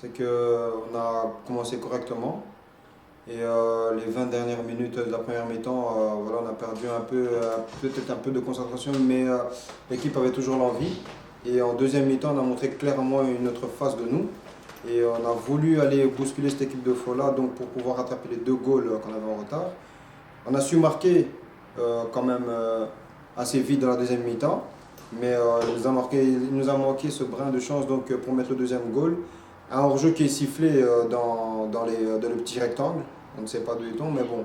c'est qu'on a commencé correctement. Et les 20 dernières minutes de la première mi-temps, voilà, on a perdu un peu, peut-être un peu de concentration, mais l'équipe avait toujours l'envie. Et en deuxième mi-temps, on a montré clairement une autre face de nous. Et on a voulu aller bousculer cette équipe de Fola donc pour pouvoir rattraper les 2 goals qu'on avait en retard. On a su marquer quand même assez vite dans la deuxième mi-temps, mais il nous a manqué ce brin de chance donc, pour mettre le deuxième goal. Un hors-jeu qui est sifflé dans le petit rectangle. On ne sait pas d'où il tombe, mais bon,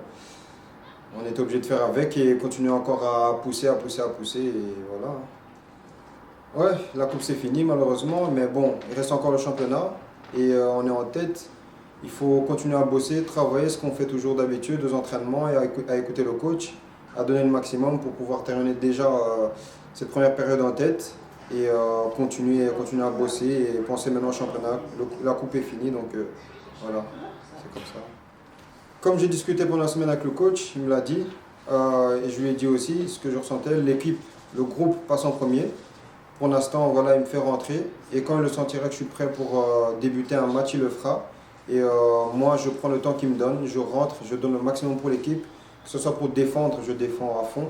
on était obligé de faire avec et continuer encore à pousser. Et voilà. Ouais, la coupe c'est fini malheureusement, mais bon, il reste encore le championnat et on est en tête. Il faut continuer à bosser, travailler ce qu'on fait toujours d'habitude, aux entraînements et à écouter le coach, à donner le maximum pour pouvoir terminer déjà cette première période en tête et continuer à bosser et penser maintenant au championnat. La coupe est finie, donc voilà, c'est comme ça. Comme j'ai discuté pendant la semaine avec le coach, il me l'a dit et je lui ai dit aussi ce que je ressentais. L'équipe, le groupe passe en premier. Pour l'instant, voilà, il me fait rentrer et quand il le sentira que je suis prêt pour débuter un match, il le fera. Et moi, je prends le temps qu'il me donne, je rentre, je donne le maximum pour l'équipe. Que ce soit pour défendre, je défends à fond.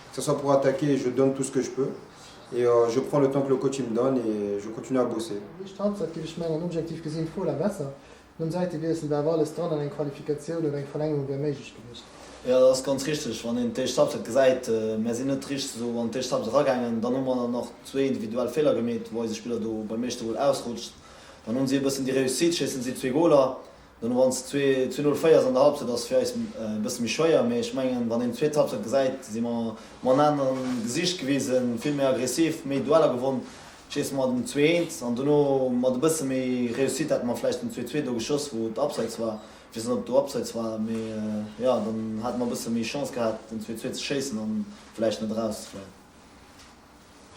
Que ce soit pour attaquer, je donne tout ce que je peux. Et je prends le temps que le coach il me donne et je continue à bosser. Ich glaube, ich meine, objektiv gesehen vor der besser. Nun seite wir sind bei alles dran an eine Qualifikation oder eine Verlängerung der möglich gewesen. Ja, das ist ganz richtig. Wenn den Tisch hat gesagt, wir sind nicht richtig so an den Tisch rangegangen, dann haben wir noch 2 individuelle Fehler gemacht, wo die Spieler beim nächsten Goal ausrutscht. Dann haben sie ein bisschen die Reussit, schießen sie 2 Goaler. Dann waren es 2-0 Feiers an der Halbzeit, das ist für uns ein bisschen mehr schwer. Aber ich meine, wenn in der zweiten Halbzeit gesagt, sind wir mit einem anderen Gesicht gewesen, viel mehr aggressiv, mehr Duelle gewonnen. Schießen wir den 2-1 und dann noch mit ein bisschen mehr Reussit hat man vielleicht den 2-2 geschossen, wo der Abseits war. Ich weiß nicht, ob der Abseits war, aber ja, dann hat man ein bisschen mehr Chance gehabt, den 2-2 zu schießen und vielleicht nicht rauszufallen.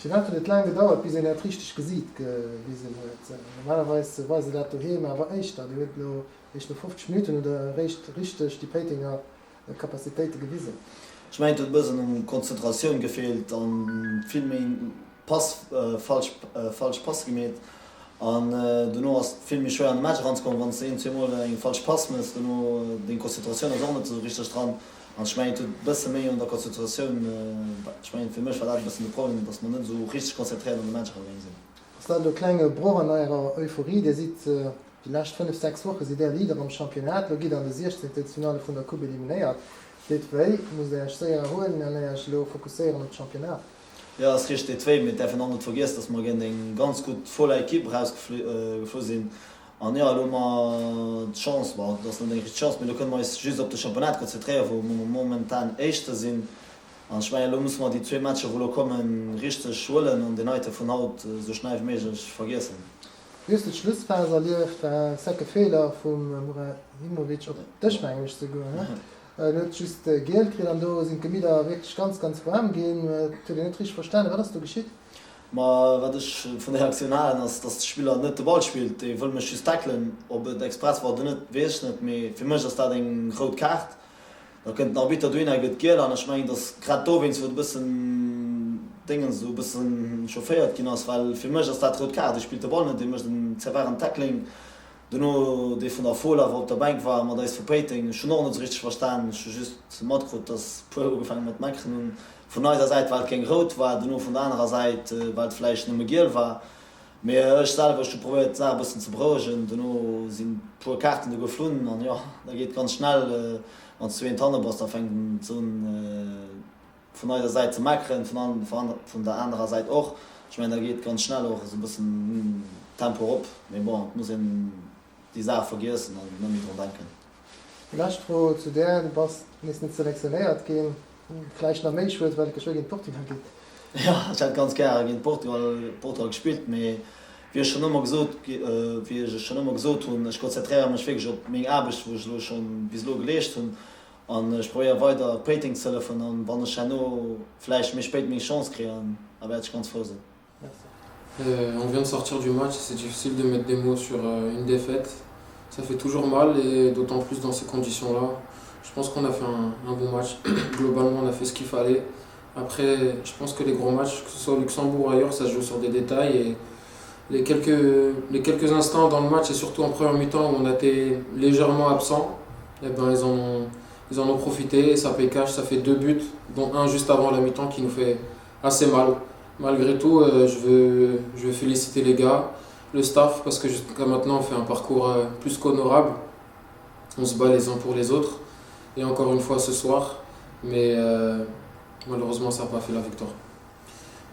Es hat nicht lange gedauert, bis er nicht richtig gesehen hat. Normalerweise weiß er das daheim, aber echt, da wird noch 50 Minuten oder richtig die Peitinger Kapazitäten gewesen. Ich meine, es hat ein bisschen Konzentration gefehlt und viel mehr falsch Pass gemacht. Und du hast viel mehr schwer an den Match ranzukommen, wenn du 1-2 Mal einen falschen Pass machst, du die Konzentration ist auch nicht so richtig dran. Und ich meine, es hat ein bisschen mehr unter Konzentration. Ich meine, für mich war das ein bisschen das Problem, dass man nicht so richtig konzentriert an den Match rangegangen sind. Es ist ein kleiner Bruch an eurer Euphorie, der sieht die letzten 5-6 Wochen sind der Leader am Championat, da geht an der 16. Finale von der Coupe eliminiert. Deswegen muss er sich sehr erholen und er sich fokussieren auf das Championat. Ja, es ist richtig, wir dürfen auch nicht vergessen, dass wir gegen eine ganz gut volle Equipe rausgeflogen sind. Und ja, da haben wir die Chance, das ist nicht eine Chance, aber da können wir uns just auf das Championat konzentrieren, wo wir momentan Erster sind. Und ich meine, da müssen wir die 2 Matches, die kommen, richtig holen und den heute von heute so schnell wie möglich vergessen. Just die Schlussphase lief ein sehr Fehler von Murahimovic auf das eigentlich zu gehen. Nicht just Geld kriegen, dann da sind die wieder wirklich ganz warm gehen. Ich habe nicht richtig verstanden, was da geschieht. Aber was ich von der Reaktion habe, ist, dass der Spieler nicht den Ball spielt. Die wollen mich just tackeln. Ob der Express war, nicht, weiß ich nicht mehr. Für mich ist das eine rote Karte. Da könnte ein Arbiter durch, geht gehen. Und ich meine, dass gerade da, wenn es ein bisschen Dingen so ein bisschen chauffiert, weil für mich ist das rote Karte. Ich spiele den Ball nicht, die möchte einen severen Tackling. Dann die von der Fola, die auf der Bank war, aber da ist Verpeting, schon noch nicht so richtig verstanden. Ich habe just mitgekriegt, dass Puel angefangen mit Machen. Und von einer Seite, weil es kein Rot war, dann von der anderen Seite, weil es vielleicht nicht mehr gelb war. Aber ich selber habe probiert, ein bisschen zu brauchen. Dann sind ein paar Karten geflogen und ja, da geht ganz schnell, wenn es 2 Tonnen bist, dann fängt so von einer Seite zu machen, von der anderen Seite auch. Ich meine, da geht ganz schnell auch so ein bisschen Tempo ab. Aber bon, muss die Sache vergessen und nicht mehr dran denken. Vielleicht zu der, du warst nicht selektioniert gehen, vielleicht noch mehr spielt, weil ich gegen Portugal geht. Ja, ich hätte ganz gerne gegen Portugal gespielt, aber wie ich schon immer gesagt habe, ich konzentriere mich wirklich auf meine Arbeit, wo ich schon bis gelesen habe. Und ich probiere weiter Painting zu helfen und wenn ich vielleicht mich später meine Chance kriege, dann werde ich ganz froh sein. On vient de sortir du match, c'est difficile de mettre des mots sur une défaite. Ça fait toujours mal et d'autant plus dans ces conditions-là. Je pense qu'on a fait un bon match. Globalement, on a fait ce qu'il fallait. Après, je pense que les gros matchs, que ce soit au Luxembourg ou ailleurs, ça se joue sur des détails les quelques instants dans le match et surtout en première mi-temps où on a été légèrement absent, eh ben, ils en ont profité et ça paye cash. Ça fait 2 buts, dont un juste avant la mi-temps qui nous fait assez mal. Malgré tout, je veux féliciter les gars, le staff, parce que jusqu'à maintenant on fait un parcours plus qu'honorable. On se bat les uns pour les autres. Et encore une fois ce soir, mais malheureusement ça n'a pas fait la victoire.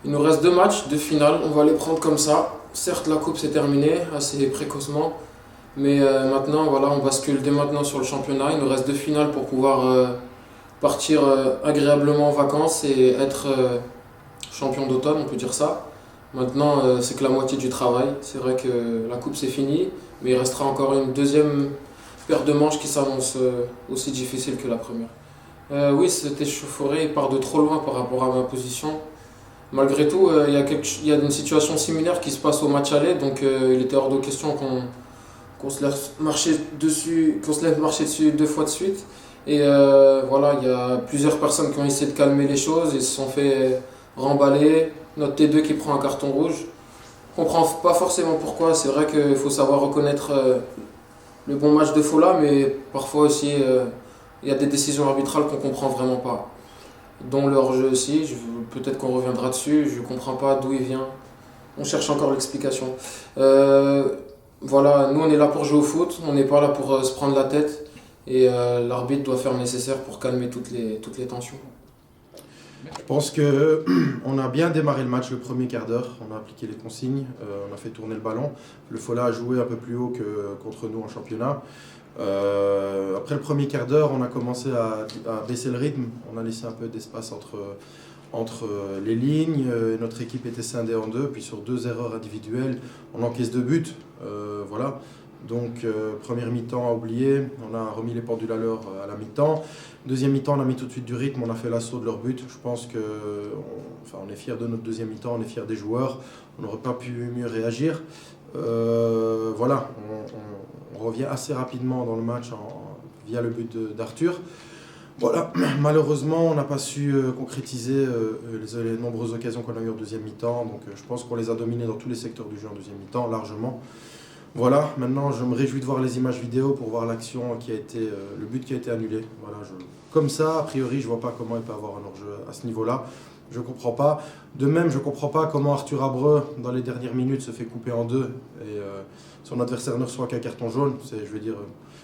Il nous reste 2 matchs, 2 finales, on va les prendre comme ça. Certes la coupe s'est terminée assez précocement, mais maintenant voilà, on bascule dès maintenant sur le championnat. Il nous reste 2 finales pour pouvoir partir agréablement en vacances et être champion d'automne, on peut dire ça. Maintenant c'est que la moitié du travail. C'est vrai que la coupe c'est fini, mais il restera encore une deuxième paire de manches qui s'annonce aussi difficile que la première. Oui, cet échauffouré part de trop loin par rapport à ma position. Malgré tout, il y a une situation similaire qui se passe au match aller, donc il était hors de question qu'on se laisse marcher dessus 2 fois de suite. Et voilà, il y a plusieurs personnes qui ont essayé de calmer les choses et se sont fait remballer. Notre T2 qui prend un carton rouge. On comprend pas forcément pourquoi. C'est vrai qu'il faut savoir reconnaître le bon match de Fola, mais parfois aussi il y a des décisions arbitrales qu'on comprend vraiment pas. Dont le hors-jeu aussi, peut-être qu'on reviendra dessus, je ne comprends pas d'où il vient. On cherche encore l'explication. Voilà, nous on est là pour jouer au foot, on n'est pas là pour se prendre la tête. Et l'arbitre doit faire le nécessaire pour calmer toutes les tensions. Je pense qu'on a bien démarré le match le premier quart d'heure, on a appliqué les consignes, on a fait tourner le ballon. Le Fola a joué un peu plus haut que contre nous en championnat. Après le premier quart d'heure, on a commencé à baisser le rythme, on a laissé un peu d'espace entre les lignes. Notre équipe était scindée en 2, puis sur 2 erreurs individuelles, on encaisse 2 buts. Voilà. Donc première mi-temps à oublier, on a remis les pendules à l'heure à la mi-temps. Deuxième mi-temps, on a mis tout de suite du rythme, on a fait l'assaut de leur but. Je pense on est fiers de notre deuxième mi-temps, on est fiers des joueurs, on n'aurait pas pu mieux réagir. Voilà, on revient assez rapidement dans le match via le but d'Arthur. Voilà, malheureusement, on n'a pas su concrétiser les nombreuses occasions qu'on a eues en deuxième mi-temps. Donc je pense qu'on les a dominés dans tous les secteurs du jeu en deuxième mi-temps, largement. Voilà, maintenant je me réjouis de voir les images vidéo pour voir l'action le but qui a été annulé. Voilà, comme ça, a priori, je vois pas comment il peut avoir un hors-jeu à ce niveau-là. Je comprends pas. De même, je comprends pas comment Arthur Abreu, dans les dernières minutes, se fait couper en 2 et son adversaire ne reçoit qu'un carton jaune. Je veux dire,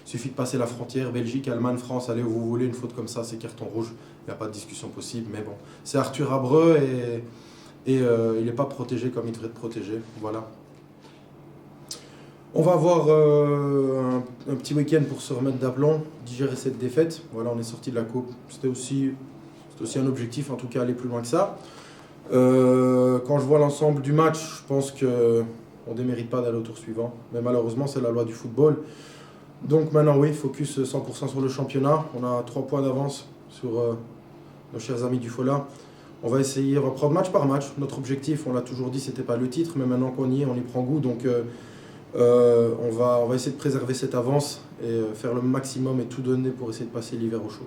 il suffit de passer la frontière, Belgique, Allemagne, France, allez où vous voulez, une faute comme ça, c'est carton rouge. Il n'y a pas de discussion possible, mais bon. C'est Arthur Abreu et il n'est pas protégé comme il devrait être protégé. Voilà. On va avoir un petit week-end pour se remettre d'aplomb, digérer cette défaite. Voilà, on est sorti de la coupe. C'était aussi un objectif, en tout cas, aller plus loin que ça. Quand je vois l'ensemble du match, je pense qu'on ne démérite pas d'aller au tour suivant. Mais malheureusement, c'est la loi du football. Donc maintenant, oui, focus 100% sur le championnat. On a 3 points d'avance sur nos chers amis du Fola. On va essayer de reprendre match par match. Notre objectif, on l'a toujours dit, c'était pas le titre, mais maintenant qu'on y est, on y prend goût. Donc on va essayer de préserver cette avance et faire le maximum et tout donner pour essayer de passer l'hiver au chaud.